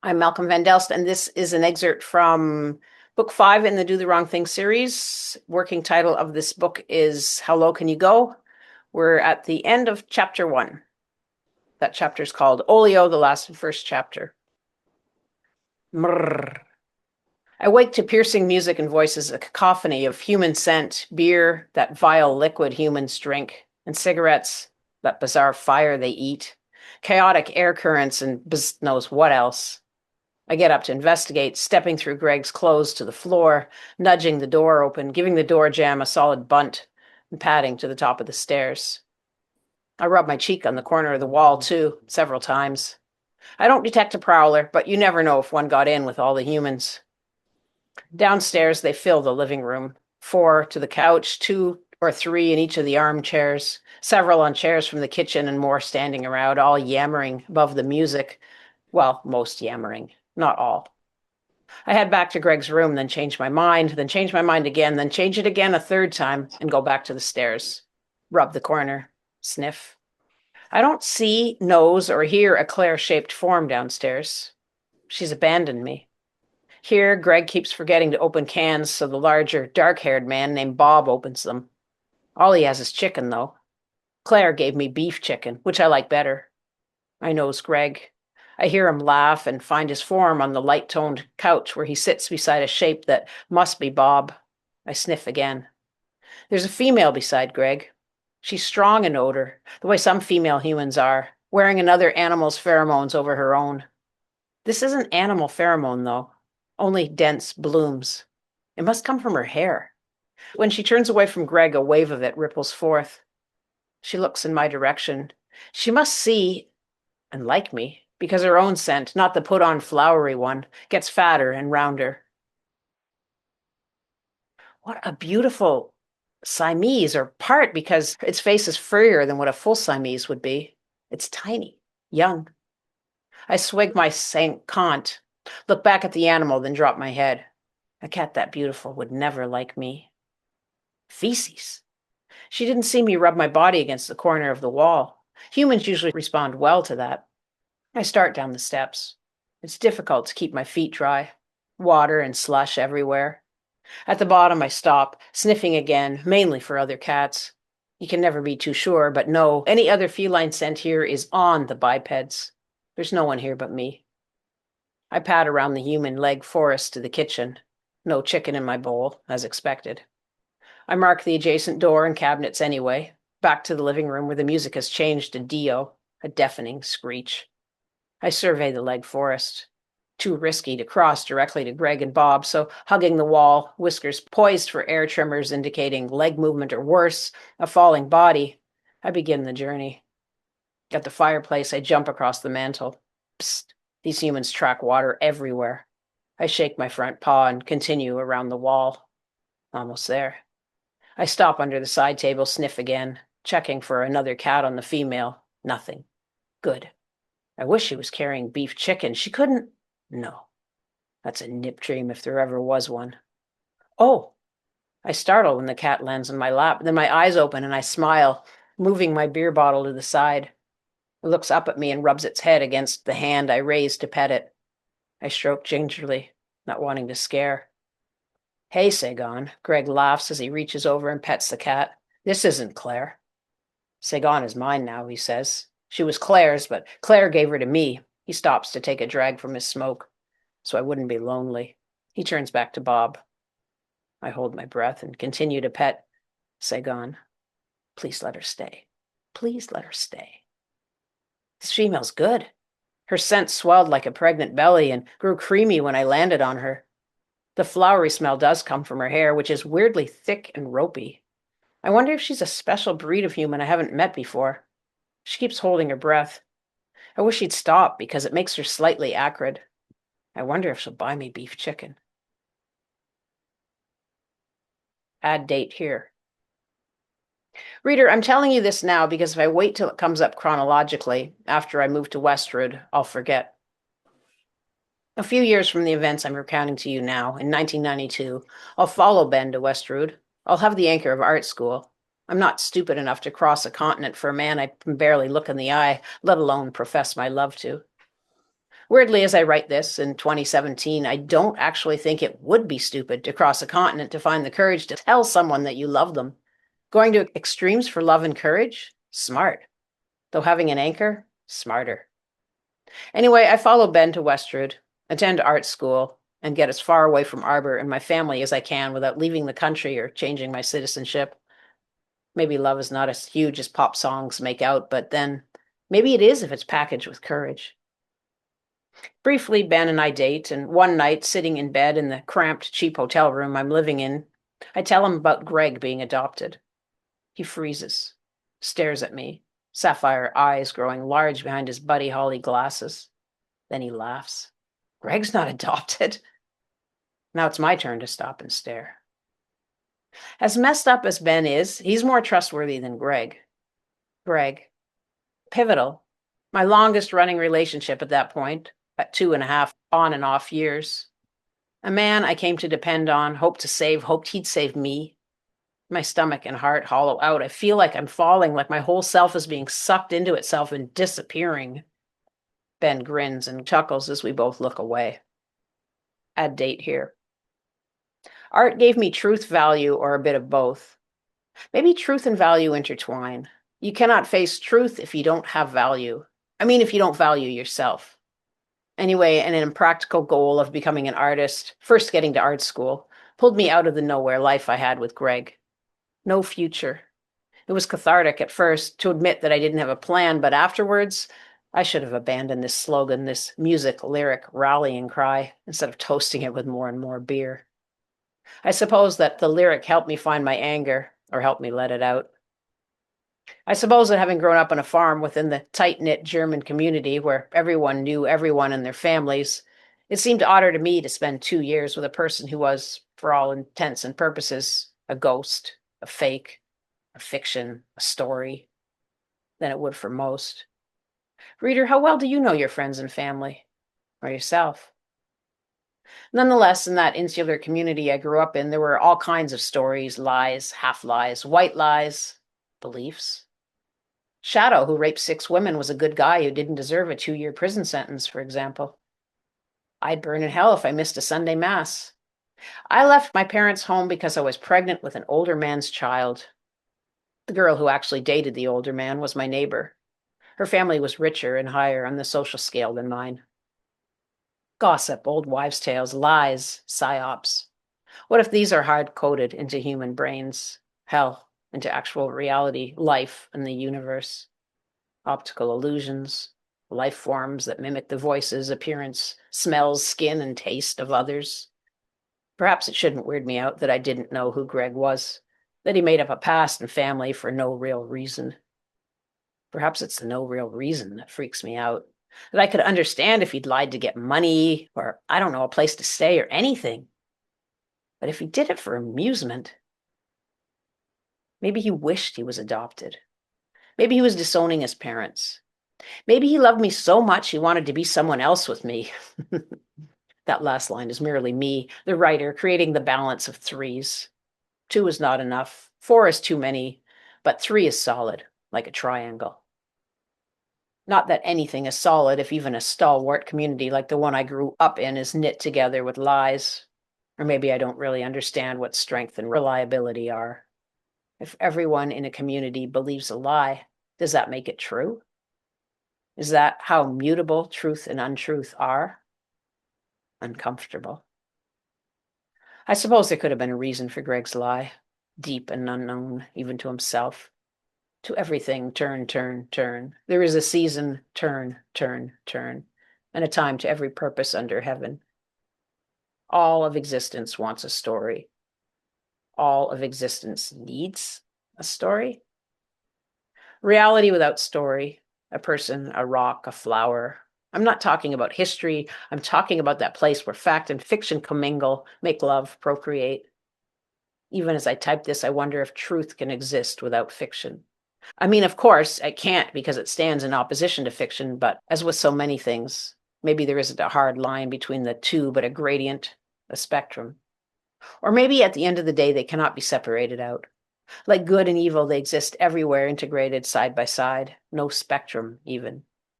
I'm Malcolm Van Delst, and this is an excerpt from Book 5 in the Do the Wrong Thing series. Working title of this book is How Low Can You Go? We're at the end of chapter 1. That chapter is called Olio, the last and first chapter. Mrrr. I wake to piercing music and voices, a cacophony of human scent, beer, that vile liquid humans drink, and cigarettes, that bizarre fire they eat, chaotic air currents, and knows what else. I get up to investigate, stepping through Greg's clothes to the floor, nudging the door open, giving the door jamb a solid bunt, and padding to the top of the stairs. I rub my cheek on the corner of the wall, too, several times. I don't detect a prowler, but you never know if one got in with all the humans. Downstairs, they fill the living room. 4 to the couch, 2 or 3 in each of the armchairs, several on chairs from the kitchen, and more standing around, all yammering above the music. Well, most yammering, not all. I head back to Greg's room, then change my mind, then change my mind again, then change it again a third time, and go back to the stairs. Rub the corner, sniff. I don't see, nose, or hear a Claire-shaped form downstairs. She's abandoned me. Here, Greg keeps forgetting to open cans, so the larger, dark-haired man named Bob opens them. All he has is chicken, though. Claire gave me beef chicken, which I like better. I nose Greg. I hear him laugh and find his form on the light-toned couch where he sits beside a shape that must be Bob. I sniff again. There's a female beside Greg. She's strong in odor, the way some female humans are, wearing another animal's pheromones over her own. This isn't animal pheromone, though, only dense blooms. It must come from her hair. When she turns away from Greg, a wave of it ripples forth. She looks in my direction. She must see and like me, because her own scent, not the put-on flowery one, gets fatter and rounder. What a beautiful Siamese, or part, because its face is furrier than what a full Siamese would be. It's tiny, young. I swig my Saint Cant, look back at the animal, then drop my head. A cat that beautiful would never like me. Feces. She didn't see me rub my body against the corner of the wall. Humans usually respond well to that. I start down the steps. It's difficult to keep my feet dry. Water and slush everywhere. At the bottom, I stop, sniffing again, mainly for other cats. You can never be too sure, but no, any other feline scent here is on the bipeds. There's no one here but me. I pad around the human leg forest to the kitchen. No chicken in my bowl, as expected. I mark the adjacent door and cabinets anyway, back to the living room where the music has changed to Dio, a deafening screech. I survey the leg forest. Too risky to cross directly to Greg and Bob, so hugging the wall, whiskers poised for air tremors indicating leg movement or worse, a falling body, I begin the journey. At the fireplace, I jump across the mantel. Psst, these humans track water everywhere. I shake my front paw and continue around the wall. Almost there. I stop under the side table, sniff again, checking for another cat on the female. Nothing. Good. I wish she was carrying beef chicken. She couldn't. No. That's a nip dream if there ever was one. Oh! I startle when the cat lands on my lap. Then my eyes open and I smile, moving my beer bottle to the side. It looks up at me and rubs its head against the hand I raise to pet it. I stroke gingerly, not wanting to scare. Hey, Sagon. Greg laughs as he reaches over and pets the cat. This isn't Claire. Sagon is mine now, he says. She was Claire's, but Claire gave her to me. He stops to take a drag from his smoke, so I wouldn't be lonely. He turns back to Bob. I hold my breath and continue to pet Sagon. Please let her stay. Please let her stay. This female's good. Her scent swelled like a pregnant belly and grew creamy when I landed on her. The flowery smell does come from her hair, which is weirdly thick and ropey. I wonder if she's a special breed of human I haven't met before. She keeps holding her breath. I wish she'd stop because it makes her slightly acrid. I wonder if she'll buy me beef chicken. Add date here. Reader, I'm telling you this now because if I wait till it comes up chronologically, after I move to Westrood, I'll forget. A few years from the events I'm recounting to you now, in 1992, I'll follow Ben to Westrood. I'll have the anchor of art school. I'm not stupid enough to cross a continent for a man I can barely look in the eye, let alone profess my love to. Weirdly, as I write this in 2017, I don't actually think it would be stupid to cross a continent to find the courage to tell someone that you love them. Going to extremes for love and courage? Smart. Though having an anchor? Smarter. Anyway, I follow Ben to Westwood, attend art school, and get as far away from Arbor and my family as I can without leaving the country or changing my citizenship. Maybe love is not as huge as pop songs make out, but then maybe it is if it's packaged with courage. Briefly, Ben and I date, and one night, sitting in bed in the cramped, cheap hotel room I'm living in, I tell him about Greg being adopted. He freezes, stares at me, sapphire eyes growing large behind his Buddy Holly glasses. Then he laughs. Greg's not adopted. Now it's my turn to stop and stare. As messed up as Ben is, he's more trustworthy than Greg. Greg. Pivotal. My longest running relationship at that point, at 2.5 on and off years. A man I came to depend on, hoped to save, hoped he'd save me. My stomach and heart hollow out. I feel like I'm falling, like my whole self is being sucked into itself and disappearing. Ben grins and chuckles as we both look away. Add date here. Art gave me truth, value, or a bit of both. Maybe truth and value intertwine. You cannot face truth if you don't have value. If you don't value yourself. Anyway, an impractical goal of becoming an artist, first getting to art school, pulled me out of the nowhere life I had with Greg. No future. It was cathartic at first to admit that I didn't have a plan, but afterwards, I should have abandoned this slogan, this music lyric rallying cry, instead of toasting it with more and more beer. I suppose that the lyric helped me find my anger, or helped me let it out. I suppose that having grown up on a farm within the tight-knit German community where everyone knew everyone and their families, it seemed odder to me to spend 2 years with a person who was, for all intents and purposes, a ghost, a fake, a fiction, a story, than it would for most. Reader, how well do you know your friends and family? Or yourself? Nonetheless, in that insular community I grew up in, there were all kinds of stories, lies, half-lies, white lies, beliefs. Shadow, who raped 6 women, was a good guy who didn't deserve a 2-year prison sentence, for example. I'd burn in hell if I missed a Sunday mass. I left my parents' home because I was pregnant with an older man's child. The girl who actually dated the older man was my neighbor. Her family was richer and higher on the social scale than mine. Gossip, old wives' tales, lies, psyops. What if these are hard-coded into human brains? Hell, into actual reality, life, and the universe. Optical illusions, life forms that mimic the voices, appearance, smells, skin, and taste of others. Perhaps it shouldn't weird me out that I didn't know who Greg was, that he made up a past and family for no real reason. Perhaps it's the no real reason that freaks me out. That I could understand if he'd lied to get money, or, I don't know, a place to stay or anything. But if he did it for amusement, maybe he wished he was adopted. Maybe he was disowning his parents. Maybe he loved me so much he wanted to be someone else with me. That last line is merely me, the writer, creating the balance of threes. 2 is not enough, 4 is too many, but 3 is solid, like a triangle. Not that anything is solid if even a stalwart community like the one I grew up in is knit together with lies. Or maybe I don't really understand what strength and reliability are. If everyone in a community believes a lie, does that make it true? Is that how mutable truth and untruth are? Uncomfortable. I suppose there could have been a reason for Greg's lie, deep and unknown, even to himself. To everything, turn, turn, turn. There is a season, turn, turn, turn, and a time to every purpose under heaven. All of existence wants a story. All of existence needs a story. Reality without story, a person, a rock, a flower. I'm not talking about history. I'm talking about that place where fact and fiction commingle, make love, procreate. Even as I type this, I wonder if truth can exist without fiction. Of course, it can't because it stands in opposition to fiction, but as with so many things, maybe there isn't a hard line between the two, but a gradient, a spectrum. Or maybe at the end of the day, they cannot be separated out. Like good and evil, they exist everywhere, integrated side by side, no spectrum even.